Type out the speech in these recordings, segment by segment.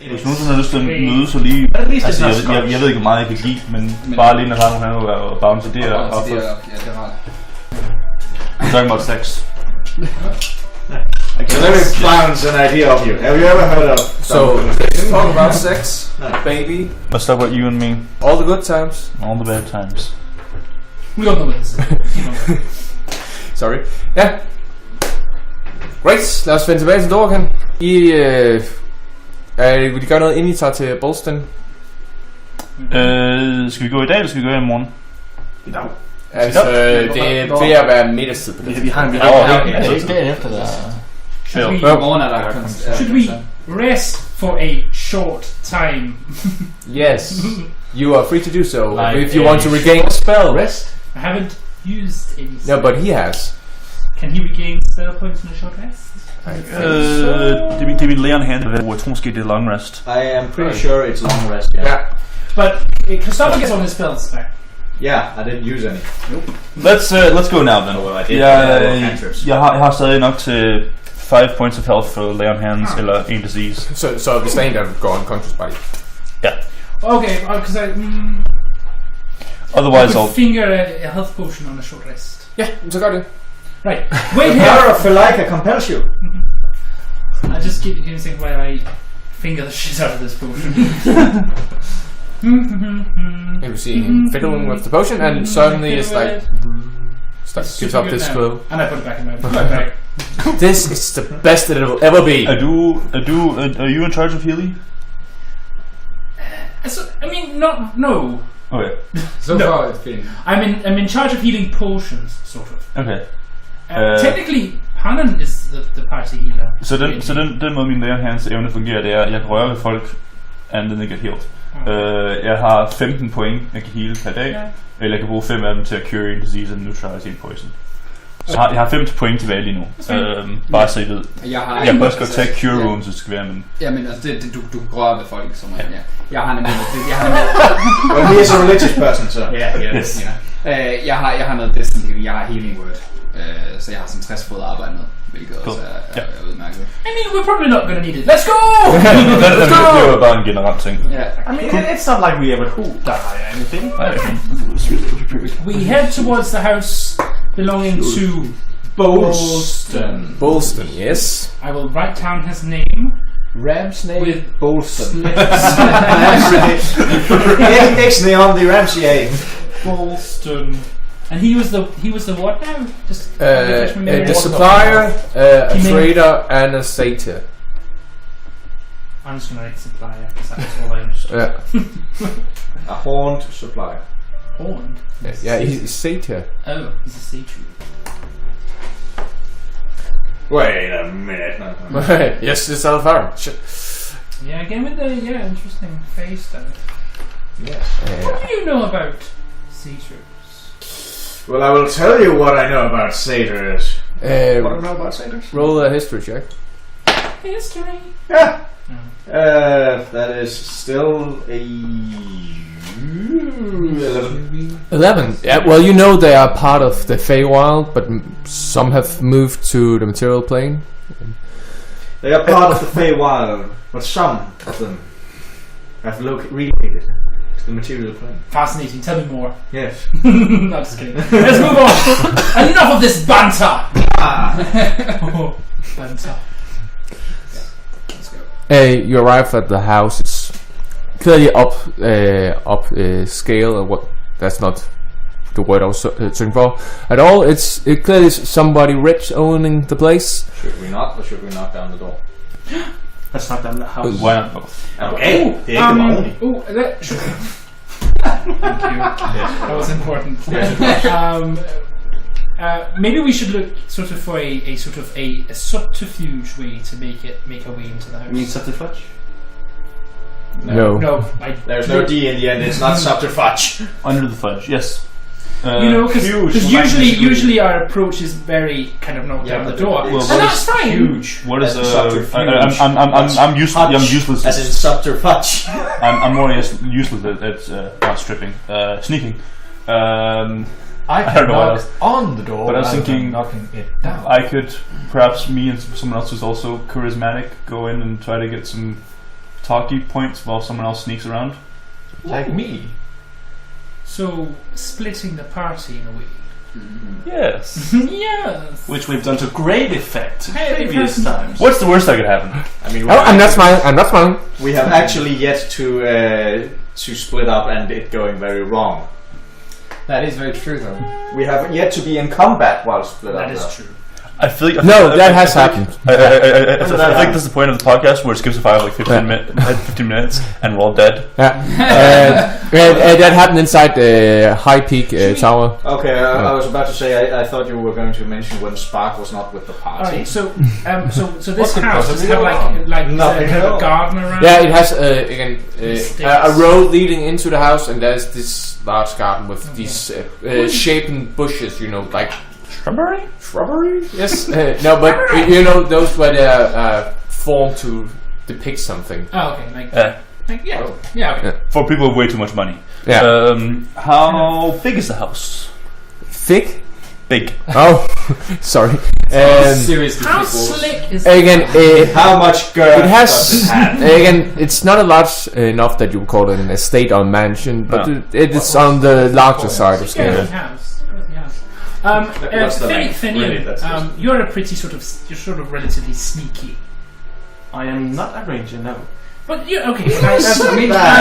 Hvis nogen har lyst til at møde så lige... Altså, jeg ved ikke, hvor meget jeg kan give, men bare lige når han og bounce, det er offer. Ja, det er rart. Talking about sex. So let me bounce an idea of you. Have you ever heard of... So, talk about sex, baby. Let's talk about you and me. All the good times. All the bad times. We don't know what this is. Sorry. Ja. Great. Lad os finde tilbage til Doraken. Vil de gøre noget, inden I tager til Bolstan? Skal vi gå i dag, eller skal vi gå i morgen? I dag. Altså, det er ved at være middagstid på det. Vi har en dagen efter der. Should we rest for a short time? Yes. You are free to do so. Like if you want to regain a spell. Rest? I haven't used any. No, but he has. Can he regain spell points in a short rest? Det er min Leon hand, jeg tror måske det er long rest. I am pretty sure it's long rest, yeah. But Christopher gets all his spells back. Yeah, I didn't use any. Nope. Let's go now then. Well, I did. Jeg har stadig nok til 5 points of health for Leon hands eller en disease. So hvis der er en, der går unconscious by. Ja. Okay, because I Otherwise could finger a health potion on a short rest. Ja, så gør det. Right. Wait The here. power of Philika compels you. I just keep thinking while I finger the shit out of this potion. You see him fiddling with the potion, and suddenly it's like gives up this glow. And I put it back in my bag. This is the best that it will ever be. Are you in charge of healing? I mean, no. Okay. So far it's been. I'm in charge of healing potions, sort of. Okay. Technically, Hanan is the party healer. Så den måde min Leon hands evne fungerer, det er, at jeg kan røre ved folk, and then they get healed. Jeg har 15 point, jeg kan heal per dag, eller jeg kan bruge 5 af dem til at cure en disease and neutralize en poison. Så jeg har 50 point tilbage lige nu, bare så I ved. Jeg kan også godt tage cure wounds, hvis det skal være, men... Jamen altså, du rører ved folk, som ja. Jeg har nemlig... Well, he is a religious person, so... Yes. Jeg har noget destiny, jeg har healing word. Så jeg har sådan 60 fod at arbejde med, hvilket også er udmærket. I mean, we're probably not gonna need it. Let's go! Det var bare en generel ting. I mean, it's not like we ever who die or anything. We head towards the house belonging to Bolstan. Bolstan, yes. I will write down his name. Ram's name? With Bolstan. X-nay on the Ramsey. Bolstan. And he was the what now? Just the supplier, a trader, and a satyr. I'm just gonna write supplier because that's all I understood. A horned supplier. Horned? Yeah, he's a satyr. Oh, he's a satyr. Wait a minute. Yes, it's Alfaro. Yeah, again with the interesting face though. Yes. What do you know about satyrs? Well, I will tell you what I know about satyrs. What do I know about satyrs? Roll a history check. History. Yeah. That is still a 11. 11. Yeah. Well, you know they are part of the Feywild, but some have moved to the material plane. They are part of the Feywild, but some of them have relocated to the material plane. Fascinating. Tell me more. Yes. No, just kidding. Let's move on. Enough of this banter. Banter. You arrive at the house. It's clearly up scale, or what? That's not the word I was searching for at all. It's clearly somebody rich owning the place. Should we knock, or should we knock down the door? Let's knock down the house. Why not both? Okay. Thank you. That was important. Maybe we should look sort of for a subterfuge way to make our way into the house. You mean subterfuge? No. There's no D in the end. It's not subterfuge. Under the fudge, yes. Because usually our approach is very kind of knock down the door, and that's fine. Huge. What is subterfuge? I'm useless. As in subterfuge. I'm more useless at stripping, sneaking. I don't know what knock else. on the door, but I was thinking knocking it down. I could perhaps me and someone else who's also charismatic go in and try to get some talkie points while someone else sneaks around. Like me. So splitting the party in a way. Yes. Yes. Which we've done to great effect Hey, previous because- times. What's the worst that could happen? I mean, I'm not smiling. we have actually yet to split up and it going very wrong. That is very true, though. We have yet to be in combat while split up. That is though. true. I feel like That has happened. I think this is the point of the podcast where it skips a file like 15 minutes and we're all dead. Yeah. That happened inside the High Peak Tower. Okay, I was about to say I thought you were going to mention when Spark was not with the party. Alright, so this What's the house does it possibility have like Nothing kind at of all. a garden around? Yeah, it has a road leading into the house, and there's this large garden with these shapen bushes, like Shrubbery? shrubbery. Yes. No, but those were formed to depict something. Oh, okay. Like yeah. Oh. Yeah. Okay. For people with way too much money. Yeah. How big is the house? Thick. Big. Oh, sorry. Seriously, How people. slick is Again, How much girth it has. does it have? Again, it's not a large enough that you would call it an estate or mansion, but No. it is on the larger side of Girthy scale. house. That's the length. Finian, Really, that's just- you're a pretty you're sort of relatively sneaky. I am not a ranger, no. But you're okay.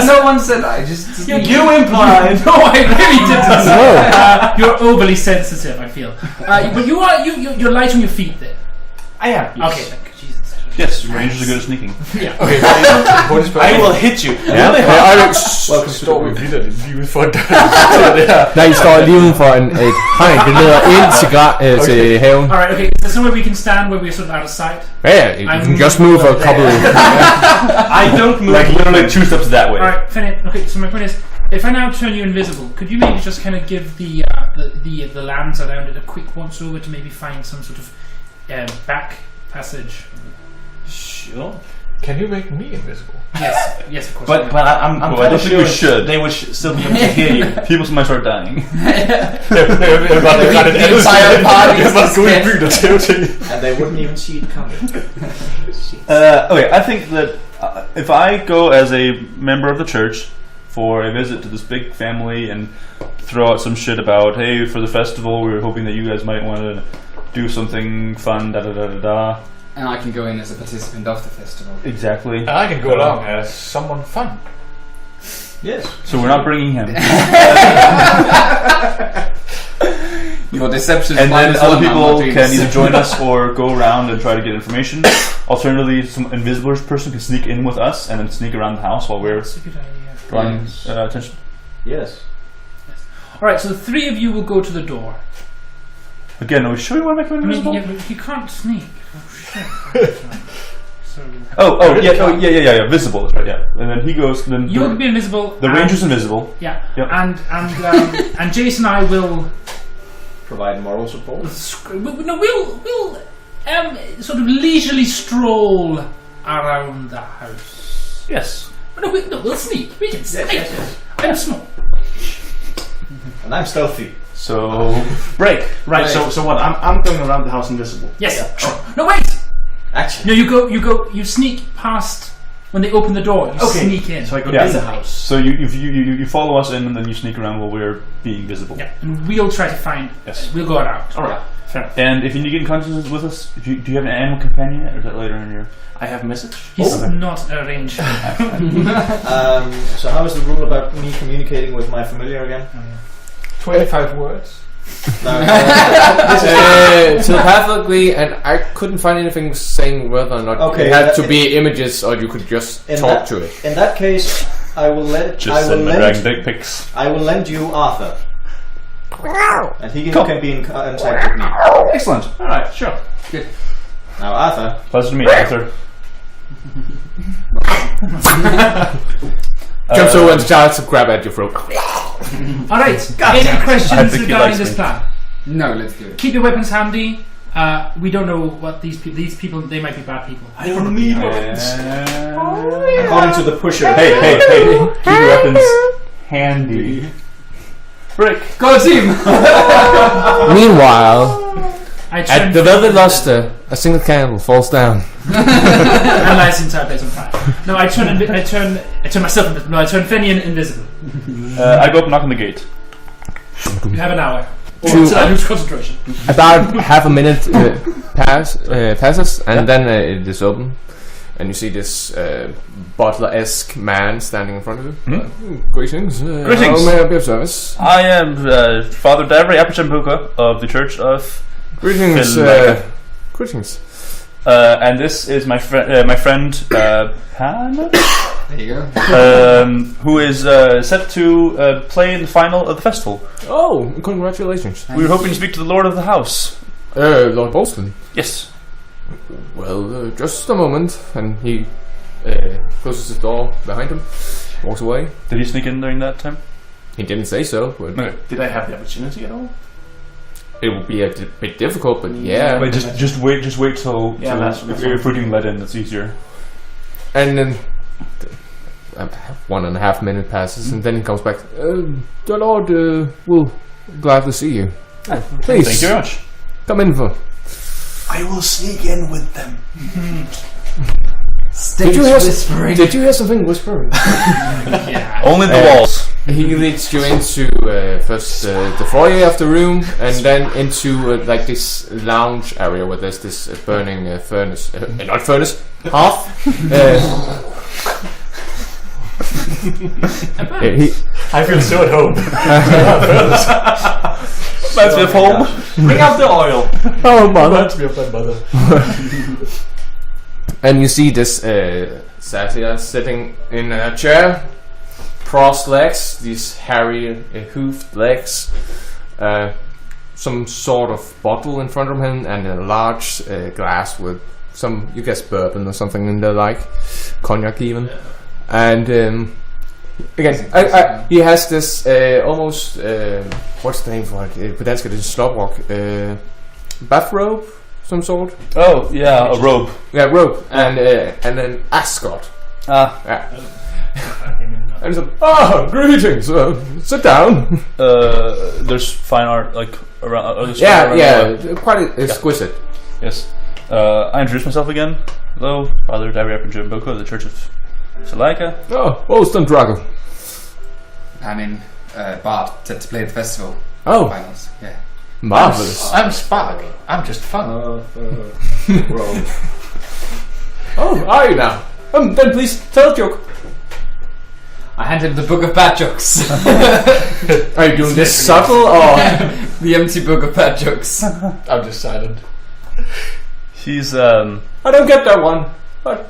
No one said I just. You implied. No, I really didn't. You're overly sensitive, I feel. But you're light on your feet there. I am. Okay, thank you, Jesus. Yes, rangers are good at sneaking. Yeah. I will hit you. Welcome to the group. Nej, I står lige uden for et hegn, det leder ind til haven. Alright, okay. Is there somewhere we can stand where we're sort of out of sight? Yeah, you can just move a couple of... I don't move. Like literally 2 steps that way. Alright, Finian. Okay, so my point is, if I now turn you invisible, could you maybe just kind of give the lands around it a quick once over to maybe find some sort of back passage? Sure. Can you make me invisible? Yes, of course. But I'm Well, I pretty don't think sure we should. they would still be able to hear you. People might start dying. The entire party is dead. And they wouldn't even see it coming. Okay, I think that if I go as a member of the church for a visit to this big family and throw out some shit about, hey, for the festival, we were hoping that you guys might want to do something fun, da-da-da-da-da. And I can go in as a participant of the festival. Exactly. And I can go along as someone fun. Yes. So we're not bringing him. Your deception. And then other people can either join us or go around and try to get information. Alternatively, some invisible person can sneak in with us and then sneak around the house while we're That's a good idea. drawing attention. Yes. Alright, so the three of you will go to the door. Again, are we sure we want to make him I mean, invisible? yeah, but you can't sneak. So Yeah, visible, that's right, yeah. And then he goes, then you'll be invisible. the ranger's invisible. Yeah, Yep. and Jason and I will. Provide moral support. We'll sort of leisurely stroll around the house. Yes. No, we'll sneak. We can sneak. yes. I'm small. And I'm stealthy. So, break. Right. So what? I'm going around the house invisible. Yes. Sure. No, wait. Actually. No, you sneak past when they open the door. You sneak in. So I go Yeah. in the house. So you follow us in and then you sneak around while we're being visible. Yeah, and we'll try to find. Yes. We'll go around. Alright. Fair enough. And if you need to get in contact with us, do you have an animal companion yet, or is that later in your... I have message. He's not a ranger. So how is the rule about me communicating with my familiar again? 25 words. No, Telepathically, and I couldn't find anything saying whether or not Okay, it had that- to be images or you could just talk to it. In that case, I will Send my dragon dick pics. lend you Arthur. And he can be in contact with me. Excellent. Alright, sure. Good. Now Arthur, Pleasure to meet you, Arthur. Jumps over and starts to grab at your throat. Alright, any I questions think he regarding likes this me. plan? No, let's do it. Keep your weapons handy. We don't know what these people, they might be bad people. I don't need according to the pusher. Hey, keep your weapons handy. Break. Go team! Meanwhile, At the velvet luster, a single candle falls down. And lights the entire place on fire. No, I turn myself invisible. No, I turn Fenian invisible. I go up and knock on the gate. You have an hour. Two- Or I lose concentration. About half a minute passes, and then it is open, and you see this butler-esque man standing in front of you. Greetings. Greetings. How may I be of service? I am Father Davree Apajambuka of the Church of Greetings. Phil- Greetings. and this is my friend Pan, There you go. who is set to play in the final of the festival. Oh, congratulations. We were hoping to speak to the Lord of the House. Lord Bolstan. Yes. Well, just a moment, and he closes the door behind him, walks away. Did he sneak in during that time? He didn't say so, but Okay. Did I have the opportunity at all? it would be a bit difficult, but yeah. Wait, just wait till Yeah, that's if we can let in, that's easier. And then 1.5 minutes passes, and then he comes back. The Lord will glad to see you. Please, Thank you very much. come in for. I will sneak in with them. Did you hear something whispering? Yeah. Only the walls. He leads you into first the foyer of the room, and then into like this lounge area where there's this burning furnace, not furnace, hearth. I feel so at home. Reminds me of home. Bring out the oil. Oh, mother! Reminds me of my mother. And you see this Szesztay sitting in a chair, crossed legs, these hairy, hoofed legs, some sort of bottle in front of him, and a large glass with some, you guess, bourbon or something in there, like cognac even. And again, he has this almost, what's the name for it? På dansk er det slåbrok, bathrobe, some sort. Oh yeah, a robe. Yeah, robe, and an ascot. Yeah. And he's like, greetings, sit down. There's fine art like around. Yeah, quite exquisite. Yes. I introduce myself again. Hello, Father Davree Apajambuka of the Church of Szesztay. Oh, Bolstan Drago. I'm in Bard to play the festival Oh, finals. Yeah. marvelous. I'm Spark. I'm just fun. Oh, are you now? Then please tell a joke. I hand him the book of bad jokes. Are you doing this subtle or? The empty book of bad jokes. I'm just silent. He's I don't get that one, but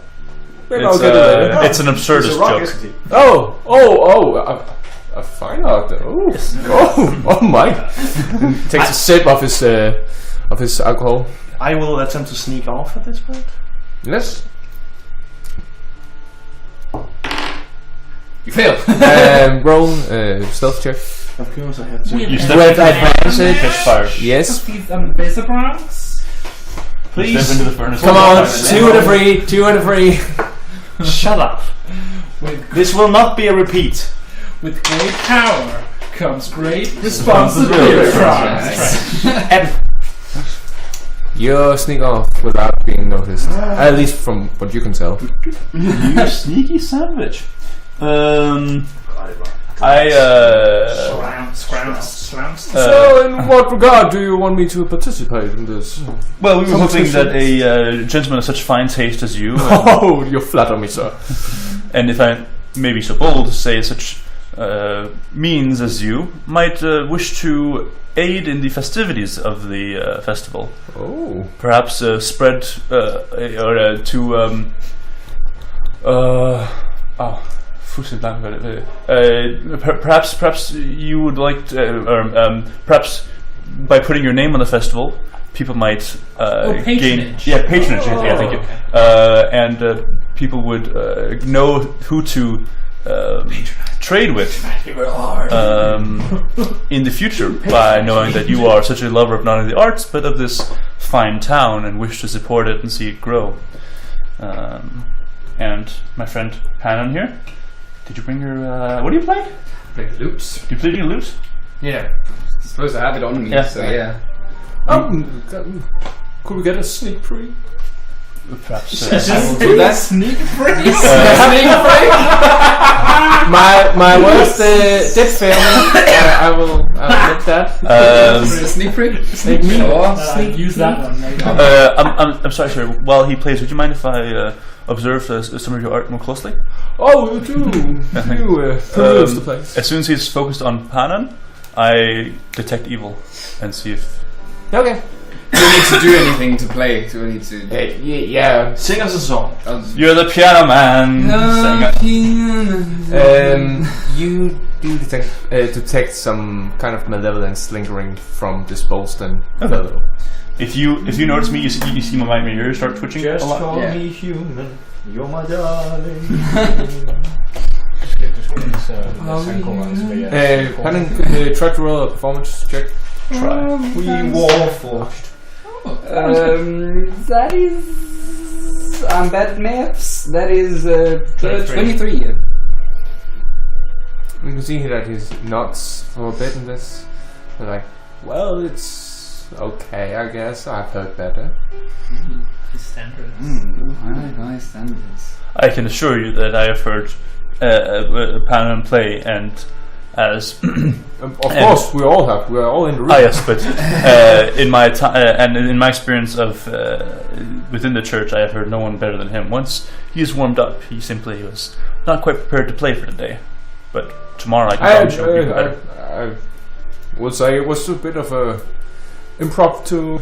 maybe I'll get it later. it's an absurdist joke. A fine art. Oh my! Takes a sip of his alcohol. I will attempt to sneak off at this point. Yes. You fail. Roll stealth check. Of course I have to. You With step With into the advantage. catch fire. Yes. these invisibles. You step into the furnace. Come on, 2 out of 3. 2 out of 3. Shut up. This will not be a repeat. With great power comes great responsibility. You sneak off without being noticed. At least from what you can tell. You sneaky savage. Scrounce. So, in what regard do you want me to participate in this? Well, we were hoping that a gentleman of such fine taste as you, Oh, you flatter me, sir. and if I may be so bold to say such means as you, might wish to aid in the festivities of the festival. Oh. Perhaps spread perhaps you would like to, perhaps by putting your name on the festival, people might patronage. gain patronage. Yeah, thank you. And people would know who to trade with in the future by knowing that you are such a lover of not only the arts but of this fine town and wish to support it and see it grow. And my friend Panon here, did you bring your what do you play? Play the lute. Do you play your lute? Yeah. Supposed to have it on me. Yeah. So yeah. Could we get a sneak peek? Perhaps. Do that sneak freak. My words did fail me. I will admit that. Sneak freak. Sneak me. Use that one. I'm sorry, sir. While he plays, would you mind if I observe some of your art more closely? Oh, you do. Peruse the place. As soon as he's focused on Panan, I detect evil and see if. Okay. Do we need to do anything to play? Do we need to? Yeah. Sing us a song. You're the piano man. You do detect some kind of malevolence lingering from this Bolstan fellow. If you notice me, you see my ears start twitching Just a lot. call me human. You're my darling. Panan, try to roll a performance check. Try. We warforged. That is. I'm bad at maths. That is 23. You can see that he's nuts for a bit in this. They're like, well, it's okay, I guess. I've heard better. Standards. High standards. I can assure you that I have heard Panan play, and as Of course, we all have. We are all in the room. yes, but in my and in my experience of within the church, I have heard no one better than him. Once he is warmed up, he simply was not quite prepared to play for the day. But tomorrow I can show people better. I would say it was a bit of a impromptu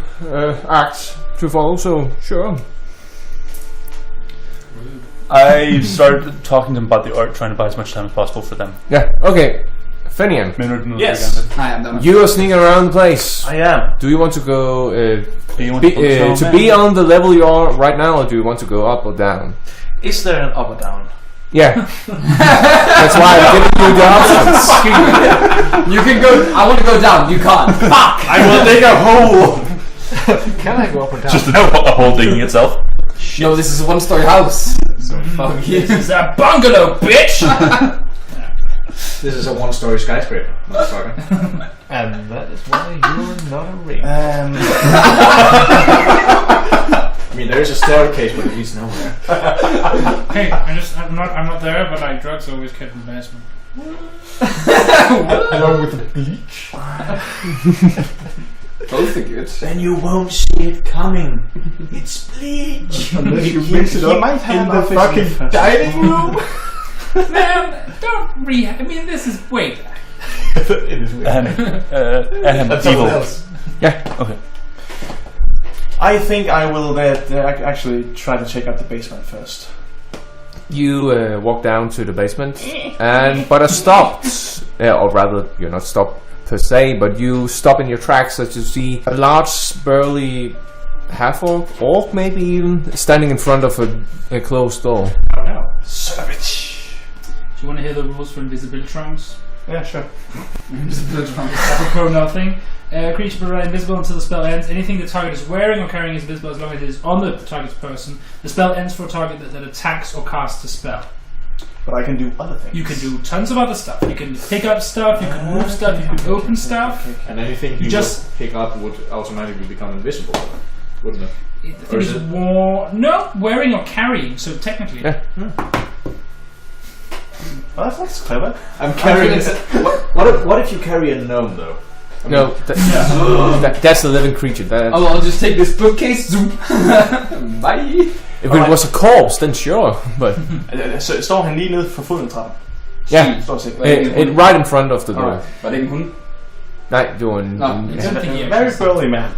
act to follow, so sure. I started talking to them about the art, trying to buy as much time as possible for them. Yeah, okay. Fenian, Yes. Hi, I'm done. you are sneaking around the place. I am. Do you want to go Do you want to focus on be on the level you are right now, or do you want to go up or down? Is there an up or down? Yeah. That's why I'm giving you the options. You can go. I want to go down. You can't. Fuck! I will dig a hole. Can I go up or down? just a hole digging itself. No, this is a one-story house. So fuck you. This is a bungalow, bitch! This is a one-story skyscraper, motherfucker. And that is why you're not a ring. I mean, there is a staircase, but it leads nowhere. Hey, I'm not there, but like drugs always kept in the basement. Along with the bleach. Both are good. Then you won't see it coming. It's bleach. Unless you mix it up in the fucking dining room. Man, don't I mean, this is. Wait. It is weird. And That's evil. something else. Yeah. Okay. I think I will actually try to check out the basement first. You walk down to the basement, but are stopped. Or rather, you're not stopped per se, but you stop in your tracks as you see a large, burly half-orc, maybe even, standing in front of a closed door. Oh no. Savage. Do you want to hear the rules for invisibilitrons? Yeah, sure. Invisibilitrons. Apropos nothing. Creature will remain invisible until the spell ends. Anything the target is wearing or carrying is visible as long as it is on the target's person. The spell ends for a target that attacks or casts a spell. But I can do other things. You can do tons of other stuff. You can pick up stuff, you can move stuff, you can open stuff. And anything you just would pick up would automatically become invisible, wouldn't it? The thing is no, wearing or carrying, so technically. Yeah. Well, that's clever. I'm carrying. What if you carry a gnome though? No, that's a living creature. Oh, I'll just take this bookcase. Zoom. Bye. If it was a corpse, then sure, but Så står han lige nede for foden af trappen. yeah, Står sikkert. it right in front of the door. Alright. Var det ikke en hund? Nej, det var en... Nå, I don't think he Very actually- burly man.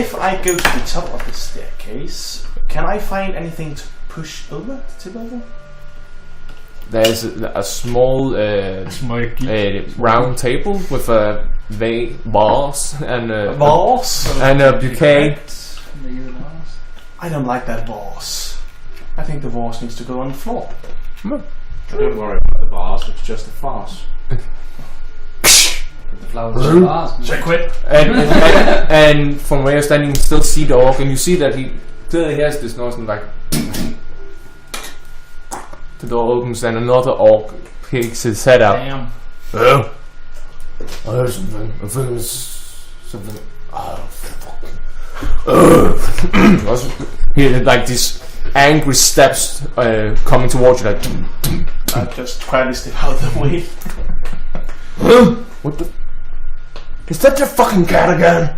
If I go to the top of the staircase, can I find anything to push over? To tip over? There's a small round table with a vase and a Vase? and a bouquet. I don't like that vase. I think the vase needs to go on the floor. Don't worry about the vase, it's just a farce. The flowers are fast. Should I quit? And from where you're standing, you still see the orc, and you see that he clearly has this noise, and like the door opens, and another orc picks his head out. Damn. Oh, I heard something. I think it was something. Oh, Hear like these angry steps coming towards you. Like, I just quietly step out of the way. what the? Is that your fucking cat again?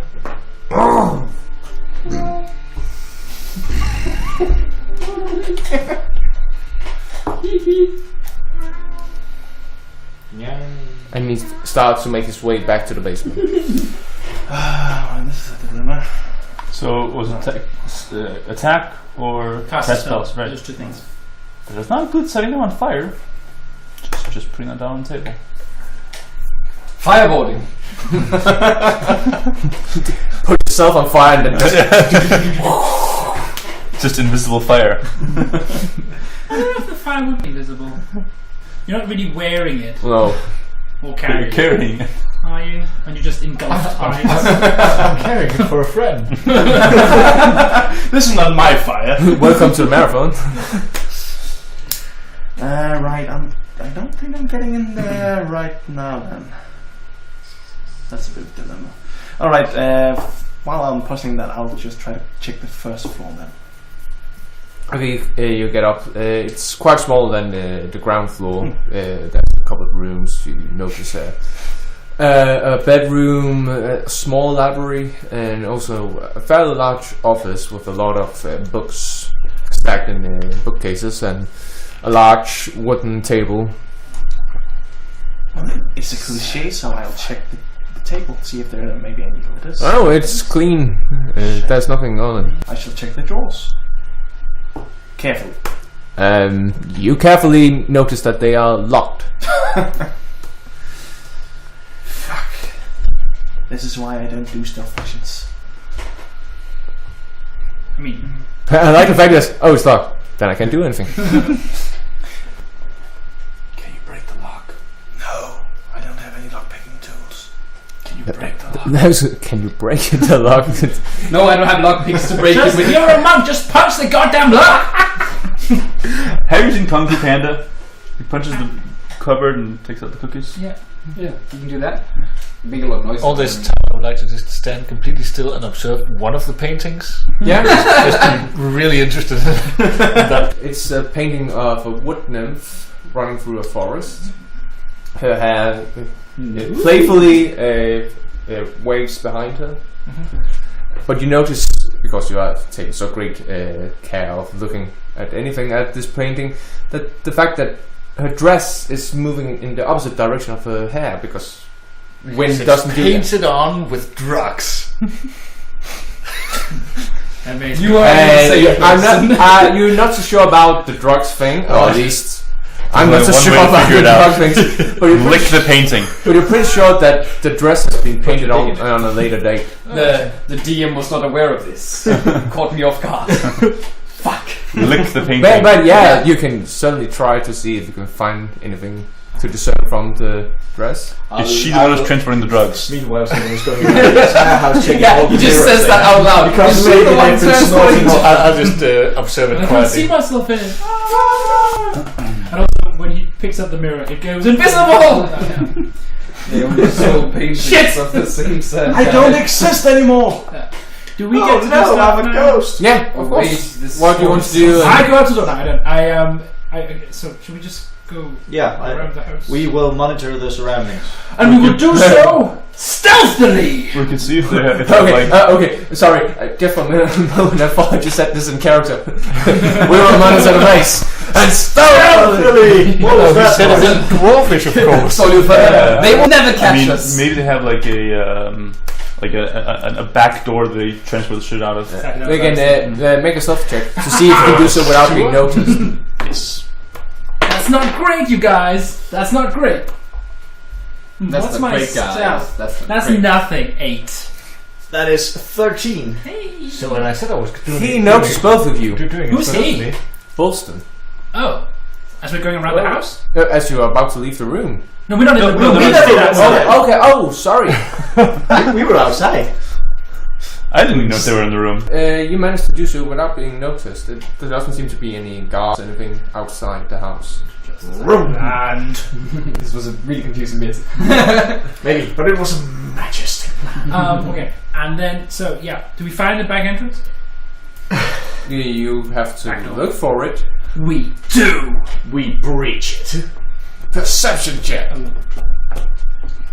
And he starts to make his way back to the basement. This is a dilemma. So was it attack or Cast spells? Right. Those two things. But it's not good setting them on fire. Just putting them down on the table. Fireboarding. Put yourself on fire and then Just invisible fire. I don't know if the fire would be visible. You're not really wearing it no. or You're carrying it. carrying it. Are you? And you just engulfed by it. I'm carrying it for a friend. This is not my fire. Welcome to the marathon. Right, I don't think I'm getting in there right now then. That's a bit of a dilemma. Alright, while I'm puzzling that, I'll just try to check the first floor then. Okay, you get up. It's quite smaller than the ground floor. There's a couple of rooms. You notice a bedroom, a small library, and also a fairly large office with a lot of books stacked in bookcases and a large wooden table. Well, it's a cliche, so I'll check the table, see if there are maybe any letters. Oh, it's clean. There's nothing on it. I shall check the drawers. Carefully. You carefully notice that they are locked. Fuck. This is why I don't do stealth missions. I mean, I like the fact that it's locked. Then I can't do anything. Can you break the lock? No, I don't have any lockpicking tools. Can you break the lock? Can you break the lock? No, I don't have lockpicks to break it with. you're a monk, just punch the goddamn lock! Have you seen Kung Fu Panda? He punches the cupboard and takes out the cookies. Yeah. Yeah, you can do that. Make a lot of noise. All this time, I would like to just stand completely still and observe one of the paintings. Yeah. Just be really interested in that. It's a painting of a wood nymph running through a forest. Her hair playfully waves behind her. But you notice, because you are taking so great care of looking at anything at this painting, that the fact that her dress is moving in the opposite direction of her hair, because wind doesn't do that. Painted on with drugs. Amazing. You are you're not so sure about the drugs thing, or at least I'm not so One sure way to about figure the it out. drug things. But Lick the painting. you're pretty sure that the dress has been painted on a later date. The DM was not aware of this. Caught me off guard. Fuck. Lick the painting. But yeah, you can certainly try to see if you can find anything to discern from the dress. Is she the one who's transporting the drugs? Meanwhile, someone is going around the entire house checking all the He just mirrors says that out loud. Because Is she maybe the one they've been snorting transporting- I'll just observe I it can see quietly. myself in it. And also, when he picks up the mirror, it goes invisible! They only sold paintings Shit! of the same set. I don't exist anymore! Do we Oh get to do no, stuff I'm a now? ghost! Yeah, of course. What do you want to do? I go out to the door. No, I don't. So, should we just go Yeah, around the house? we will monitor the surroundings. And we will do so stealthily! We can see if they have Okay, okay, sorry, just for a moment I thought I just said this in character. We will monitor the base and stealthily! What was He that? said it's in dwarfish, of course. They will never catch I mean, us. maybe they have like a back door that they transfer the shit out of. We can make a stealth check to see if you can do so without being noticed. Yes. That's not great, you guys! That's not great! That's What's the my great guy. stealth? That's That's nothing. 8. That is 13. Hey! So when I said I was doing He noticed both of you. doing it Who's he? stealthily, Bolstan. Oh. As we're going around the house? As you are about to leave the room. No, we're not in the room. we We're never still did. outside. Oh, sorry. We were outside. I didn't even know if they were in the room. You managed to do so without being noticed. There doesn't seem to be any guards or anything outside the house. And This was a really confusing bit. Maybe, but it was a majestic Okay, and then do we find the back entrance? You have to look for it. We do. We breach it. Perception check.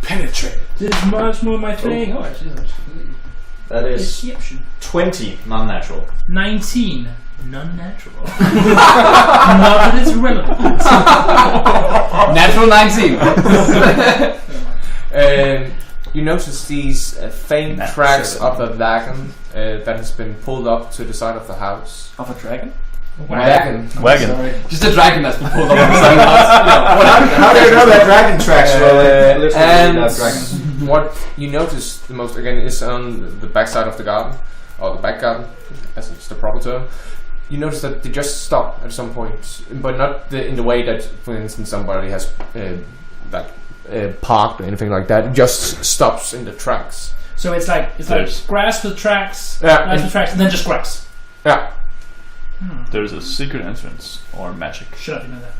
Penetrate. This is much more my thing. Oh, actually, That is Deception. 20 non-natural. 19. Non-natural. Not that it's relevant. Natural 19. You notice these faint Natural. tracks of a wagon that has been pulled up to the side of the house. Of a dragon? Wagon. Just a dragon that's been pulled up on the side of the house. How do you know that dragon tracks? And what you notice the most again is on the back side of the garden, or the back garden, as it's the proper term. You notice that they just stop at some point, but not in the way that, for instance, somebody has parked or anything like that. It just stops in the tracks. So it's like grass with tracks, Yeah, grass with tracks, and then just grass. Yeah. There's a secret entrance or magic. Shut up, you know that.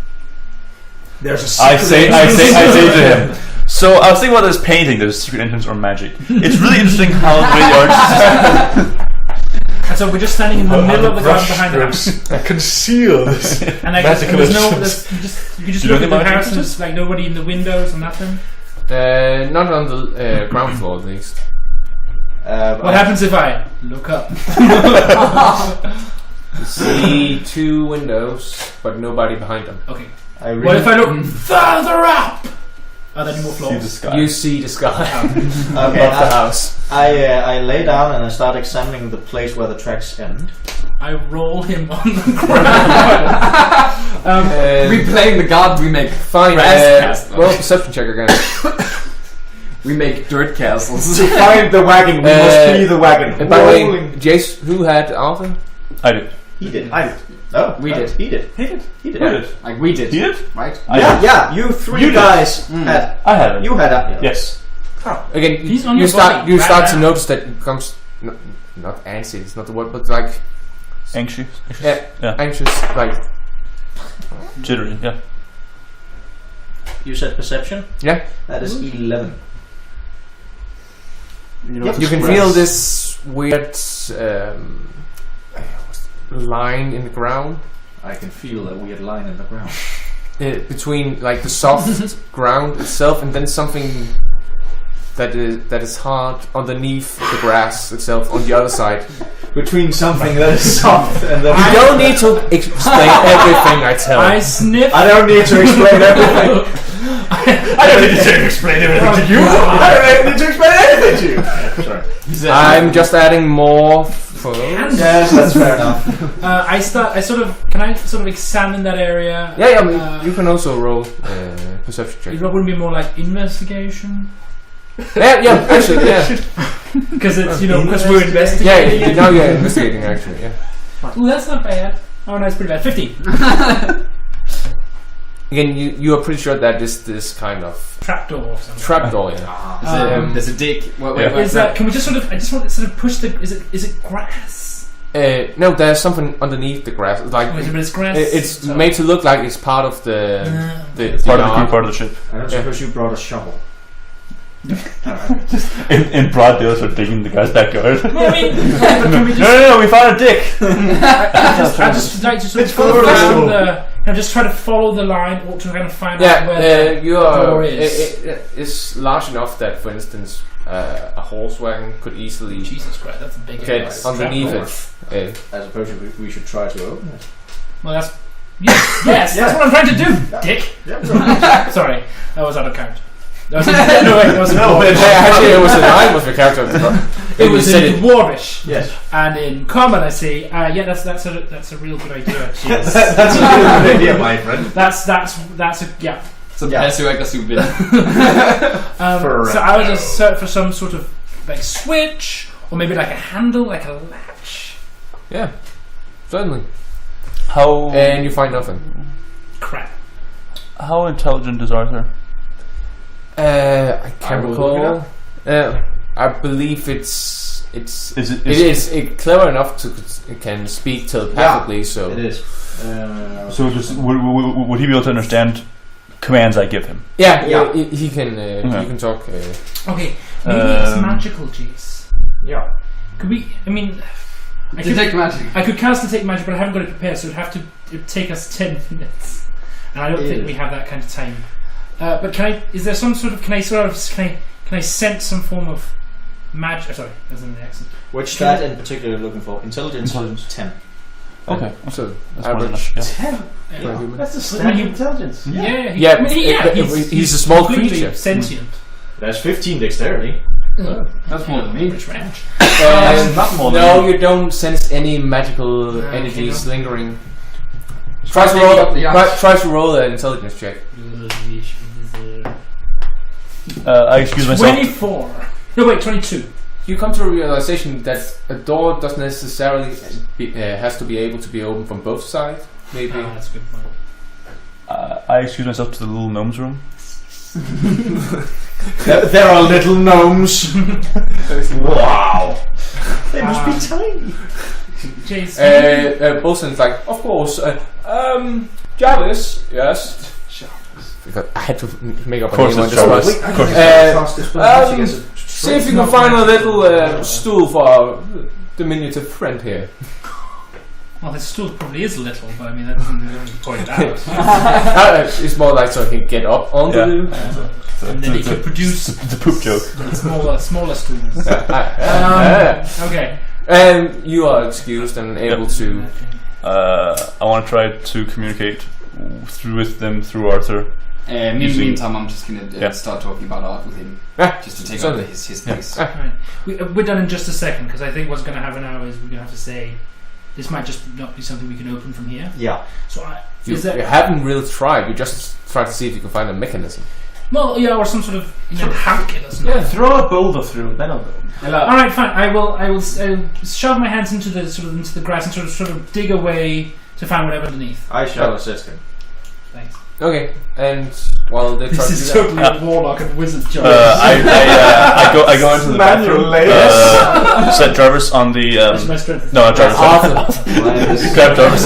There's a I say to him. So I was thinking about this painting. There's a secret entrance or magic. It's really interesting how the And so we're just standing in the middle of the garden behind the house. Conceal this. And like, Magical there's entrance. you can just You look don't at the think house and magic there's like nobody in the windows or nothing. Not on the ground floor, at least. What happens if I look up? You see two windows, but nobody behind them. Okay. really What if I look further up? Are there any more See floors? the sky. You see the sky above Okay, the house. I lay down and I start examining the place where the tracks end. I roll him on the ground. We play in the garden, we make Fine. grass castles. Roll a perception check again. We make dirt castles. To find the wagon, we must be the wagon. By the way, Rolling. Jace, who had Arthur? I did. He did. I did. No, We did. He did. He did. He did. Who did? Like we did. He did? Right? I Yeah, did. yeah. You three You did. guys had. I had it. You had that. Yes. Again, He's on you your start body you right start to now. notice that it becomes not anxious. It's not the word, but like Anxious. yeah. anxious, like Jittery. Yeah. You said perception. yeah. That is 11. You can feel this weird line in the ground I can feel a weird line in the ground. between like the soft ground itself and then something that is hard underneath the grass itself on the other side. Between something that is soft and the. You don't need to explain everything I tell. I sniff. I don't need to explain everything. I don't need to explain everything to you. I don't need to explain anything to you. Sorry. I'm just adding more photos. Yes, that's fair enough. Can I sort of examine that area? Yeah, I mean, you can also roll perception check. It wouldn't be more like investigation? Yeah, actually, yeah. Because it's, because we're investigating. Yeah, now you're investigating actually, yeah. Ooh, that's not bad. Oh, no, it's pretty bad. 15. Again, you are pretty sure that is this kind of Trapdoor or something. trapdoor, yeah. There's a dig. Is that? Can we just sort of? I just want to sort of push the. Is it grass? No, there's something underneath the grass. Like But it's grass. it's made to look like it's part of the Part of the crew, yard. part of the ship. I don't suppose you brought a shovel. In broad daylight, we're digging the guy's backyard. No, I mean, can we just? No, we found a dick. I just like to sort of follow around the. Just try to follow the line or to kind of find out where you the are. door is. It's large enough that, for instance, a horse wagon could easily Jesus Christ, that's a big get area. underneath Trapdoor. it. I suppose we should try to open it. Well, that's yes, that's what I'm trying to do, Dick. Sorry, that was out of character. That was Actually, it was in line with the character. It was in Dwarvish. Yes. And in common, I see. Yeah, that's a real good idea. Cheers. That's a really good idea, my friend. That's a yeah. Some Yeah. passive aggressive bit. So I would just search for some sort of like switch or maybe like a handle, like a latch. Yeah, certainly. How And you find nothing. Crap. how intelligent is Arthur? I can't I will look recall. I believe it's Is it is clever enough to it can speak telepathically. So It is. So would he be able to understand commands I give him. Yeah. He can. He can talk. Okay, maybe it's magical, jeez. Yeah. Could we? I mean, Detect magic. I could cast Detect Magic, but I haven't got it prepared, so it'd take us 10 minutes, and I don't think we have that kind of time. But can I? Is there some sort of? Can I sense some form of magic? Sorry, that's in the accent. Which stat in particular you're looking for? Intelligence 10. Okay, so that's more than average. enough. 10. That's a stat intelligence. He's a small creature. Sentient. That's 15 dexterity. That's more than me. Which range? That's not more than No, you don't sense any magical energies lingering. Try to roll an intelligence check. I excuse myself. 24. No, wait, 22. You come to a realization that a door doesn't necessarily has to be able to be opened from both sides. Maybe. That's a good point. I excuse myself to the little gnomes room. There are little gnomes. Wow. They must be tiny. Jace. Bolstan's like, of course. Jarvis, yes. I had to make up a name on this one. See if you can find a little stool for our diminutive friend here. Well, his stool probably is little, but I mean, that doesn't really point out. It's more like so he can get up on the... And then he could produce the poop joke. smaller stools. Okay. And you are excused and able to... I want to try to communicate with them through Arthur. Meantime, I'm just gonna start talking about art with him, just to take over his place. Right. We're done in just a second, because I think what's going to happen now is we're going to have to say this might just not be something we can open from here. Yeah. So you haven't really tried. You just tried to see if you can find a mechanism. Well, yeah, or some sort of hack it or something. Yeah, throw a boulder through. That'll go. All right, fine. I will shove my hands into the grass and sort of dig away to find whatever underneath. I shall assist him. Thanks. Okay, and while they try This to is do totally a warlock and wizard job. I go into the bathroom. Set Jarvis on the. My strength. No, Jarvis. Grab Jarvis.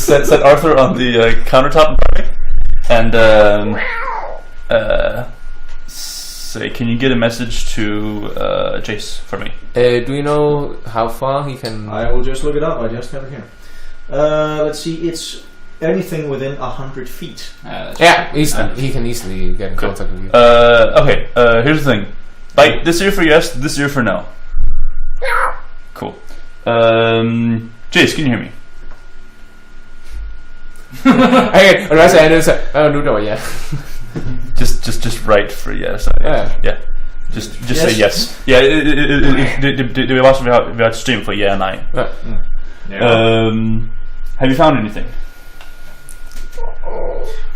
Set Arthur on the countertop in front of me, and say, can you get a message to Jace for me? do you know how far he can? I will just look it up. I just have it here. Let's see. It's anything within 100 feet. He can easily get in contact with you. Okay. Here's the thing. Like this ear for yes, this ear for no. Cool. Jace, can you hear me? Okay, og så er det så. Nu der var ja. Just write for yes. Yeah. Just yes. say yes. Yeah. Det er også vi har et system for ja og nej. Have you found anything?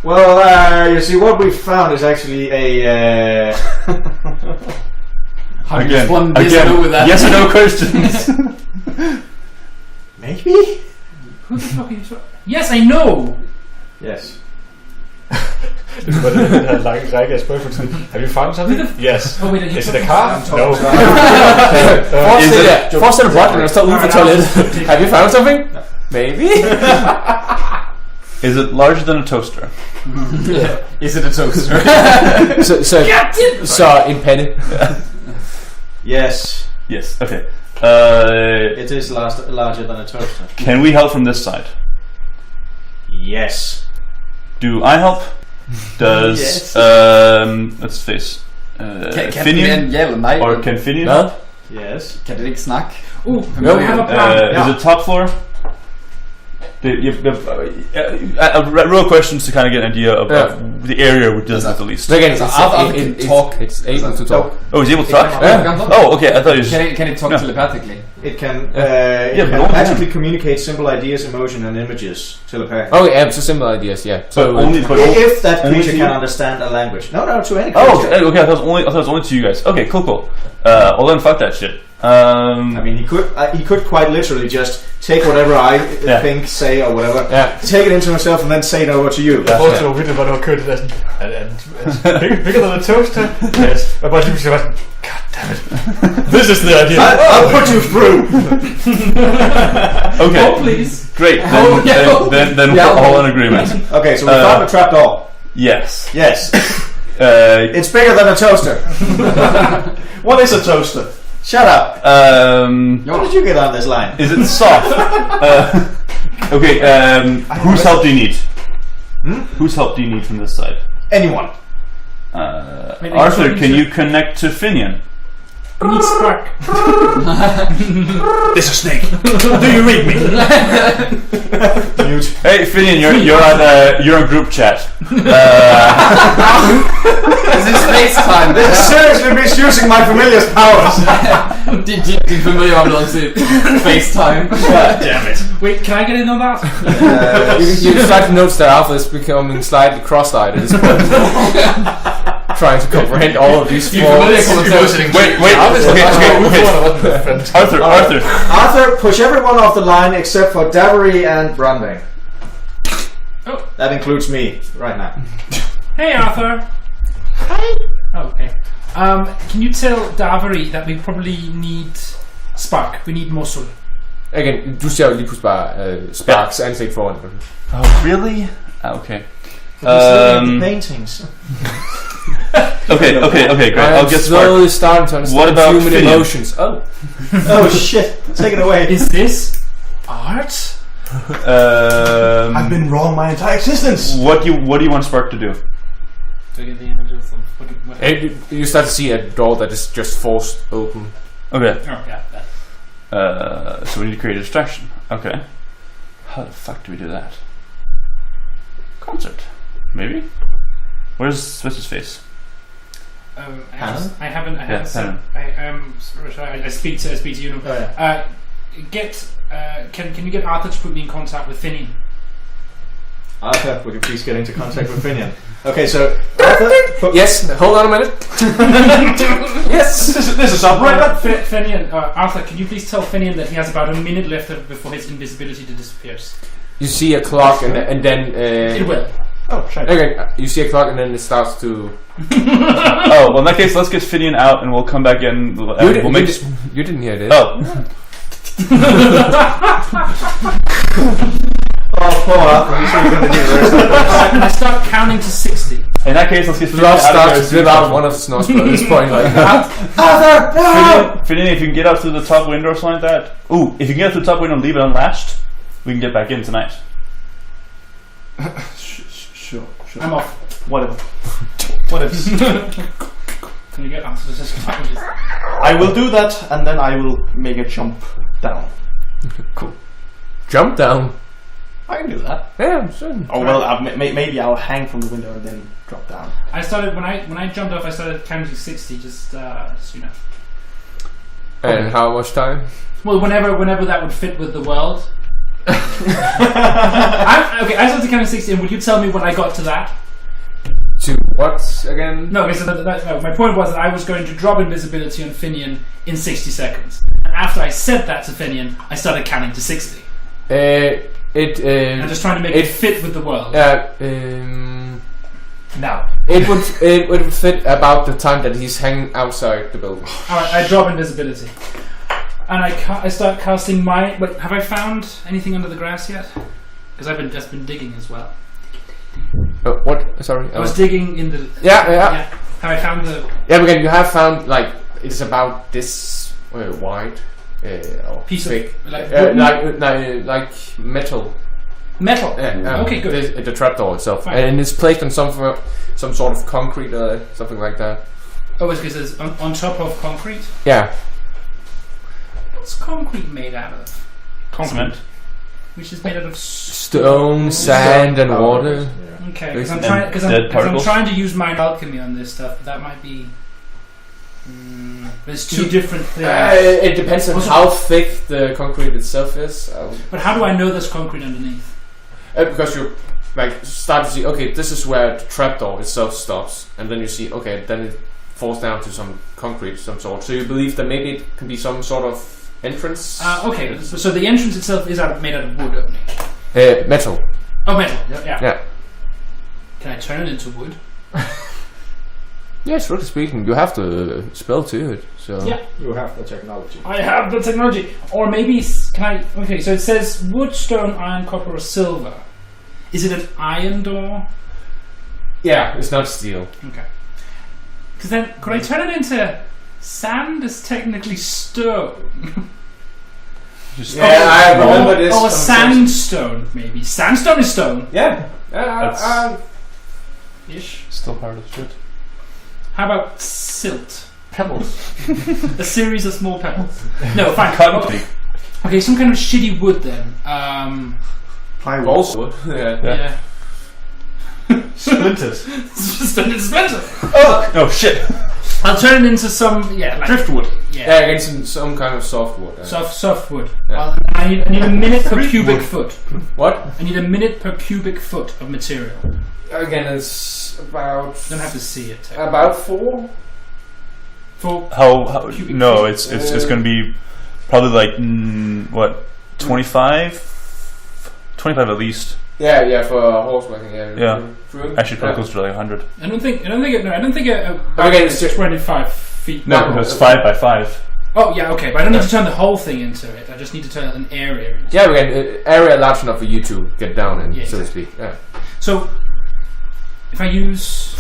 Well, you see, what we found is actually a. How do you respond yes or no with that? Yes or no questions. Maybe. Who the fuck are you talking? Yes, I know. Yes. Have you found something? Yes. Oh, wait, Is it a car? No. Forestil dig at der står ude for toilettet. Have you found something? Maybe. Is it larger than a toaster? Is it a toaster? so in penny. Yes. Yes. Okay. It is larger than a toaster. Can we help from this side? Yes. Do I help? Does Yes. Let's face Kan Finian ja eller nej? or can Finian Hvad? help? Yes. Kan det ikke snakke? We have a plan. Is it top floor? Real questions to kind of get an idea of the area we deal with the least. Again, It's able to talk. Oh, he's able to talk? Oh, okay. I thought he was. Can it talk telepathically? It can. Yeah, it but can magically communicate simple ideas, emotion, and images telepathically. Okay, so simple ideas, yeah. So If that creature can understand a language. No, to any creature. Oh, okay. I thought it was only to you guys. Okay, cool. Well then, fuck that shit. I mean, he could quite literally just take whatever I think, say, or whatever, take it into himself, and then say it over to you. Also, we didn't want to cut it and bigger than a toaster. Yes, but you say, God This is the idea. I'll put you through. Okay. Oh, please. Great. Then we're all in agreement. Okay, so we found the trapdoor. Yes. Yes. It's It's bigger than a toaster. What is a toaster? Shut up. How did you get on this line? Is it soft? Okay. Whose help do you need? Whose help do you need from this side? Anyone. Arthur, can you connect to Finian? We need spark. There's a snake. Do you read me? Mute. Hey, Finian, you're on group chat. This is FaceTime. This is seriously misusing my familiar's powers. Din familiar har blevet til FaceTime. God damn it. Wait, can I get in on that? You start to notice that Alpha is becoming slightly cross-eyed at this point. Trying to comprehend all of these flaws. Wait. Arthur. Arthur, push everyone off the line except for Davree and Branding. Oh. That includes me right now. Hey, Arthur. Hi. Oh, okay. Can you tell Davree that we probably need spark? We need muscle. Again, du ser jo lige pludselig bare Sparks ansigt foran. Oh, really? Okay. The paintings. Okay, great. I'll get slowly starting to understand What about human Finian? emotions. Oh. Oh shit! Take it away. Is this art? I've been wrong my entire existence. What do you want Spark to do? Do I get the images of what? And you start to see a door that is just forced open. Okay. Oh, yeah. That. So we need to create a distraction. Okay. How the fuck do we do that? Concert. Maybe? Where's his face? I haven't said. I speak to you. Oh, yeah. Can you get Arthur to put me in contact with Finian? Arthur, would you please get into contact with Finian? Okay, so Arthur. Yes, hold on a minute. Yes, This is up right now. Finian, Arthur, can you please tell Finian that he has about a minute left before his invisibility disappears? you see a clock and then. It will. Oh, shit. Okay, you see a clock and then it starts to. Oh, well in that case, let's get Finian out and we'll come back in. You didn't hear this. Oh. Oh, poor Arthur. You sure you're gonna do the rest of this? I start counting to 60. In that case, let's get Finian Love out starts of to slip out one of his nostrils at this point. Like, Arthur, no! Finian, if you can get out through the top window or something like that. Ooh, if you can get out through the top window and leave it unlatched, we can get back in tonight. Sure. I'm off. Whatever. Can you get Arthur to just I will do that, and then I will make a jump down. cool. Jump down. I can do that. Yeah, sure. Oh well, maybe I'll hang from the window and then drop down. I started when I jumped off. I started counting to 60. Just you know. And how much time? Well, whenever that would fit with the world. I started counting 60, and would you tell me when I got to that? To what again? No, okay, so no, my point was that I was going to drop invisibility on Finian in 60 seconds. And after I said that to Finian, I started counting to 60. I'm just trying to make it fit with the world. Now. It would fit about the time that he's hanging outside the building. Alright, I drop invisibility. And I start casting my... Wait, have I found anything under the grass yet? Because I've just been digging as well. What? Sorry. I was digging in the... Yeah. Have I found the... Yeah, again, you have found, like, it's about this wide. Piece thick. of... Like metal. Metal? Okay, good. The trapdoor itself. Fine. And it's placed on some sort of concrete or something like that. Oh, it's because it's on top of concrete? Yeah. What's concrete made out of? Compliment. Which is made out of stone, sand, and water. Yeah. Okay, because I'm trying to use mind alchemy on this stuff, but that might be. There's two different things. It depends on how thick the concrete itself is. But how do I know there's concrete underneath? Because you start to see, okay, this is where the trapdoor itself stops, and then you see, okay, then it falls down to some concrete of some sort. So you believe that maybe it can be some sort of entrance? Okay, so the entrance itself is made out of wood only? Metal. Oh, metal, yeah. Yeah. Can I turn it into wood? Yeah, strictly speaking, you have to spell to it. So Yeah. You have the technology. I have the technology. Or maybe, can I... Okay, so it says wood, stone, iron, copper, or silver. Is it an iron door? yeah, it's not steel. Okay. Because then, could I turn it into... Sand is technically stone. I remember this. Oh, a sandstone, maybe. Sandstone is stone. Yeah. Ish. Still part of the shit. How about silt? Pebbles. A series of small pebbles. No, fine. Cotton pig. Okay, some kind of shitty wood then. Plywood. Also, Yeah. Splinters. Splinter. Oh shit! I'll turn it into some, like Driftwood. Yeah. against some kind of softwood. Soft wood. Yeah. Well, I need a minute per cubic foot. What? I need a minute per cubic foot of material. Again, it's about. Don't have to see it. About 4. For How Cubic no, feet. it's going to be probably like what 25 at least. Yeah, for horseback. Yeah. Actually, probably close to like 100. I don't think a Okay, it's just 25 feet. No, it's 5 by 5. Oh yeah, okay, but I don't need to turn the whole thing into it. I just need to turn an area into it. Yeah, again, area large enough for you to get down and Yeah, so to exactly. speak. Yeah. So if I use,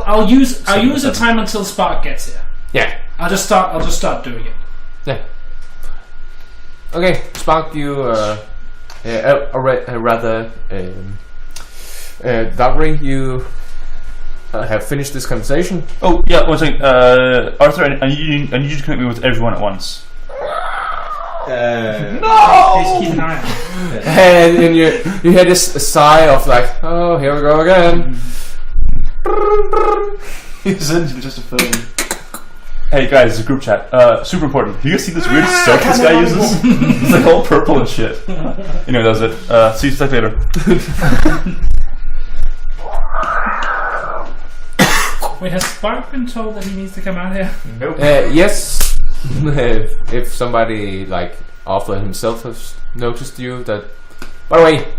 I'll use a time until Spark gets here. Yeah. I'll just start doing it. Yeah. Okay, Spark, you rather Davree, you have finished this conversation. Oh yeah, one second. Arthur, I need you to connect me with everyone at once. Please keep an eye on it. And then you hear this sigh of like, oh, here we go again. It's essentially just a film. Hey guys, it's a group chat. Super important. Do you guys see this weird soap this guy uses? It's like all purple and shit. That's it. See you later. Wait, has Spark been told that he needs to come out here? Nope. Yes, if somebody like Arthur himself has noticed you that. By the way,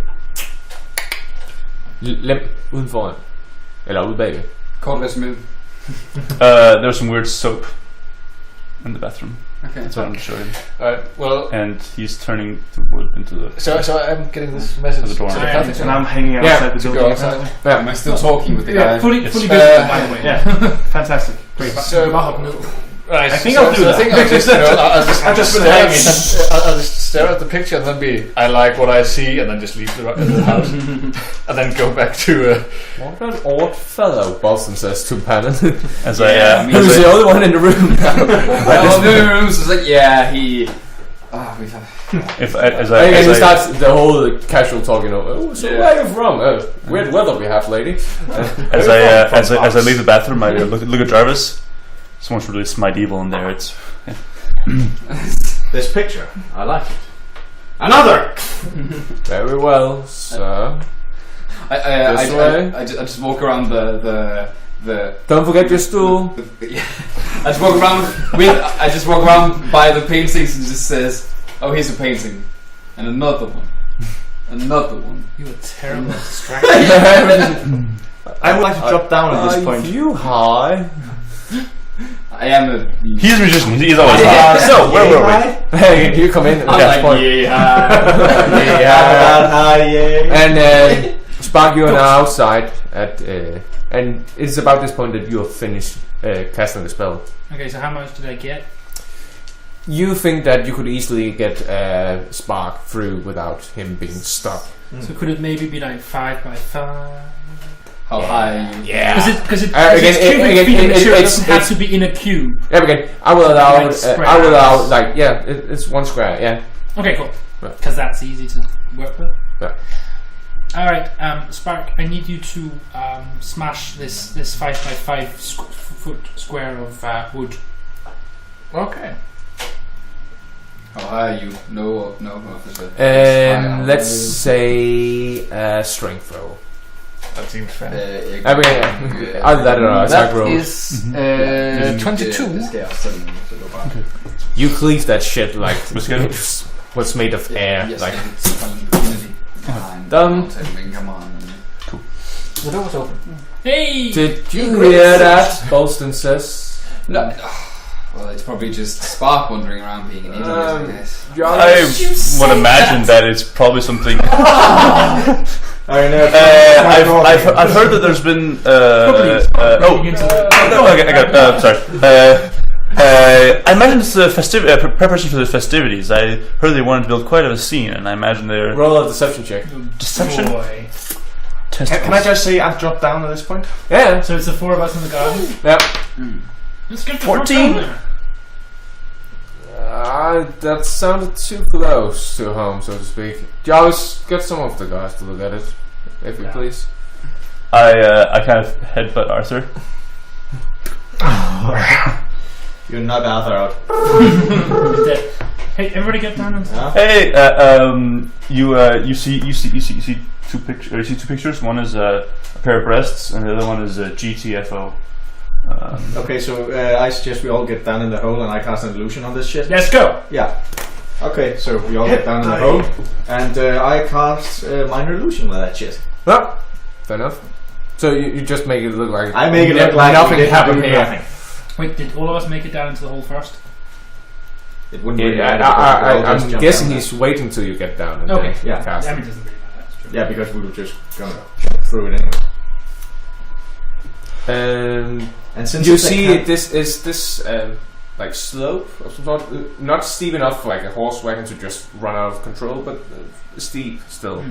lem udenfor, eller ude bagved. Kort resume. There's some weird soap in the bathroom. Okay. That's what I'm showing. Well, And he's turning the wood into the. so I'm getting this message To the door. to the Yeah, captain. And I'm hanging Yeah, outside the To building. go outside. Am I still talking with the guy? fully It's- visible, by the way. Yeah, fantastic. Great. So, right, I think I'll do that. I think I'll just, I'll just been stare, hanging. I'll just stare at the picture and then be, I like what I see, and then just leave the house, and then go back to. What an odd fellow, Bolstan says to Pannon. As Who's the only one in the room now? Well, the rooms is like, yeah, he. We've had. And he starts the whole casual talking over. Oh, so Yeah. where are you from? Weird weather we have, lady. As I leave the bathroom, I look at Jarvis. Someone's really smite evil in there. It's This picture, I like it. Another! Very well, sir. I just walk around the. Don't forget your stool. I just walk around by the paintings and just says, "Oh, here's a painting, and another one, another one." You were terrible at distracting. I would like to drop down at this point. Are you high? I am a. he's a magician. He's always high. So where were we? Hey, you come in at that point. And Spark, you are now outside at, and it's about this point that you have finished casting the spell. Okay, so how much did I get? You think that you could easily get Spark through without him being stuck. So could it maybe be like 5 by 5? How high? Yeah. Because it's again, cubic feet of material, it it's- doesn't have to be in a cube. Yeah, again, I will allow. Like squares. I will allow. Like, yeah, it's 1 square. Yeah. Okay, cool. Yeah. Because that's easy to work with. Yeah. All right, Spark. I need you to smash this 5 by 5 foot square of wood. Okay. How high are you? No, officer. Let's say strength throw. That seems fair. I mean, either that or attack That roll. is 22. You cleave that shit like What's good? it's what's made of air. Yes, Like, it's Done. Come on. The door was open. Hey! Did you hear that? Bolstan says. No. Well, it's probably just Spark wandering around being an idiot, I guess. I would imagine that it's probably something. I know. I've heard that there's been. Okay, I got. Sorry. I imagine it's the preparation for the festivities. I heard they wanted to build quite a scene, and I imagine they're Roll a deception check. deception. Boy. Can I just say I've dropped down at this point? Yeah. So it's the 4 of us in the garden. Yep. Let's get the 14. front door. That sounded too close to home, so to speak. Jarvis, get some of the guys to look at it, if you please. I kind of headbutt Arthur. You knock Arthur out. Dead. Hey, everybody get down and Hey, you see two pictures. One is a pair of breasts, and the other one is a GTFO. Okay, so I suggest we all get down in the hole and I cast an illusion on this shit. Let's go! Yeah. Okay, so we all get down in the hole and I cast minor illusion with that shit. Well, fair enough. So you just make it look like I make it look like nothing we didn't happened do here. nothing. Wait, did all of us make it down into the hole first? It wouldn't really Yeah, matter because we all just I'm jump guessing down he's waiting till you get down and Okay. then Yeah. cast. I mean, it doesn't really matter, that's true. there. Yeah, because we were just gonna jump through it anyway. And since You it's see, a this is this like slope of some sort, not steep enough for like a horse wagon to just run out of control, but steep still.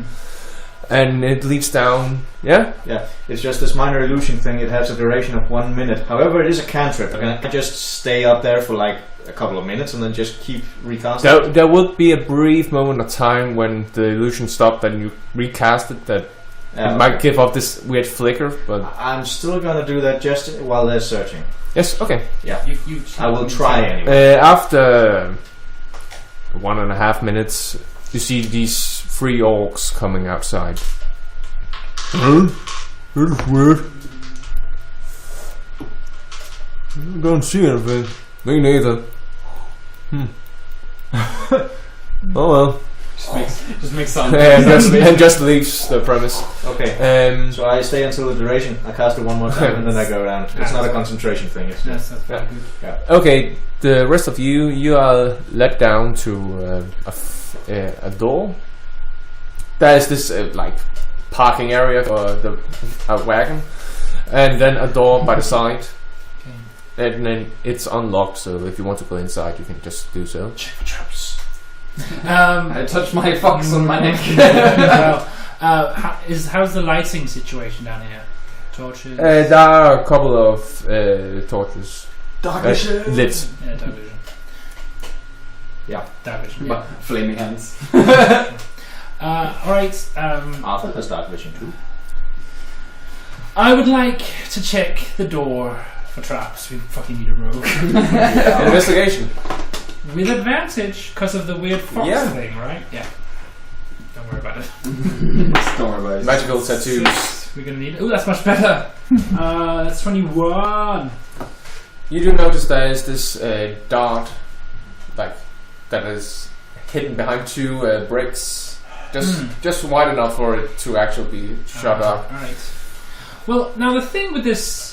And it leads down. Yeah. Yeah, it's just this minor illusion thing. It has a duration of 1 minute. However, it is a cantrip. I can just stay up there for like a couple of minutes and then just keep recasting. There would be a brief moment of time when the illusion stopped, then you recast it. That it might give off this weird flicker, but I'm still gonna do that just while they're searching. yes, okay. Yeah, You I will try anyway. After 1.5 minutes, you see these 3 orcs coming outside. That's weird. I don't see anything. Me neither. Oh well. Just makes sound. And just leaves the premise. Okay, so I stay until the duration. I cast it one more time and then I go down. It's not a concentration thing. It's just That's very good. Okay, the rest of you are led down to a door. There is this like parking area for the wagon, and then a door by the side. And then it's unlocked, so if you want to go inside, you can just do so. Check for traps. I touched my fox on my neck. Well, how's the lighting situation down here? Torches? There are a couple of torches. Dark vision. Lit. Yeah, dark vision. Yeah. Dark vision. But flaming hands. Alright, Arthur has dark vision too. I would like to check the door for traps. We fucking need a rogue. Investigation. With advantage, because of the weird fox thing, right? Yeah. Don't worry about it. Don't worry about it. Magical tattoos. 6. We're gonna need. Ooh, that's much better. That's 21. You do notice there is this dart, like that is hidden behind 2 bricks, just wide enough for it to actually be shut up. Alright. Well, now the thing with this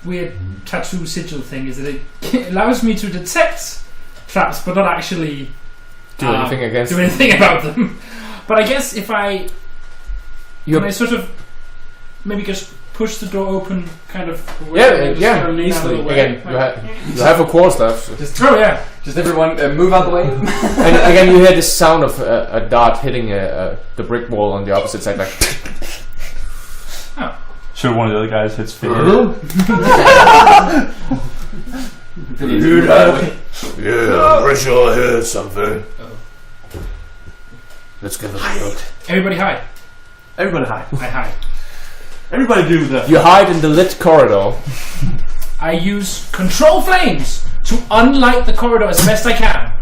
weird tattoo sigil thing is that it allows me to detect traps, but not actually Do anything against do anything about them. But I guess if I can I sort of maybe just push the door open, kind of. Yeah, easily. Again, you have a quarterstaff. So. Just yeah. Just everyone move out the way. And again, you hear this sound of a dart hitting the brick wall on the opposite side, like. Sure, one of the other guys hits Finn. Yeah, I'm pretty sure I heard something. Let's give it a look. Everybody hide. Everybody hide. I hide. Everybody do that. You hide in the lit corridor. I use control flames to unlight the corridor as best I can.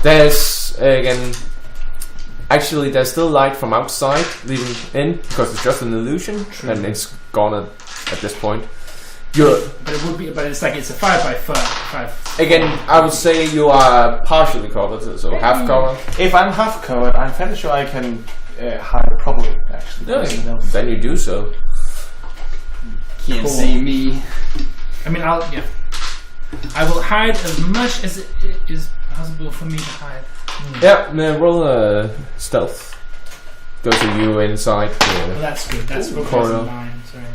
There's again. Actually, there's still light from outside leading in because it's just an illusion, and it's gone at this point. But it would be. But it's like it's a 5 by 5. Again, I would say you are partially covered, so half covered. If I'm half covered, I'm fairly sure I can hide properly, actually. No, then you do so. Can't see me. I mean, I will hide as much as it is possible for me to hide. Yeah, man, roll a stealth. Those of you inside. Well, that's good. That's what corridor. 9. Sorry.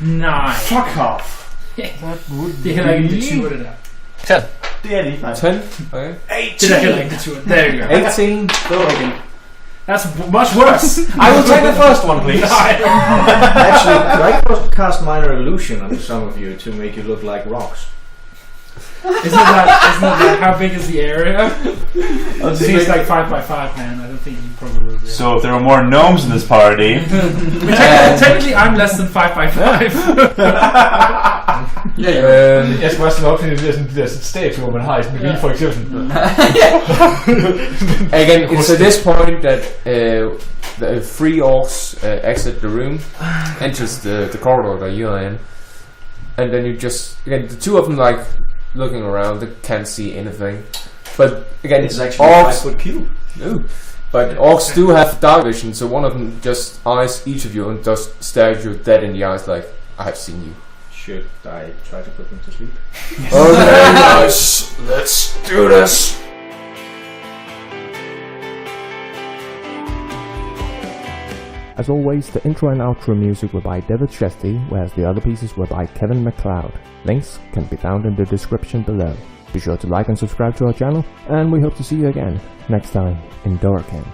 9. Fuck off. Det er heller ikke en D20 det der. 10. Det er lige faktisk. 10. Okay. 18. Det er heller ikke en D20. There you go. 18. Doraken. That's much worse. I will take the first one, please. Actually, could I cast minor illusion on some of you to make you look like rocks? Isn't that how big is the area? It seems like 5 by 5, man. I don't think you probably will. So if there were more gnomes in this party, technically I'm less than 5 by 5. Jeg skal også slå op til de der statuer, man har i sådan en bil, for eksempel. Again, it's at this point that the 3 orcs exit the room, enters the corridor that you are in, and then you just, again, the 2 of them like looking around, they can't see anything. But again, It's actually a orcs, 5-foot cube. no, but orcs do have dark vision, so one of them just eyes each of you and just stares you dead in the eyes like, I have seen you. Should I try to put them to sleep? Okay, guys, let's do this. As always, the intro and outro music were by Szesztay, whereas the other pieces were by Kevin MacLeod. Links can be found in the description below. Be sure to like and subscribe to our channel, and we hope to see you again next time in Doraken.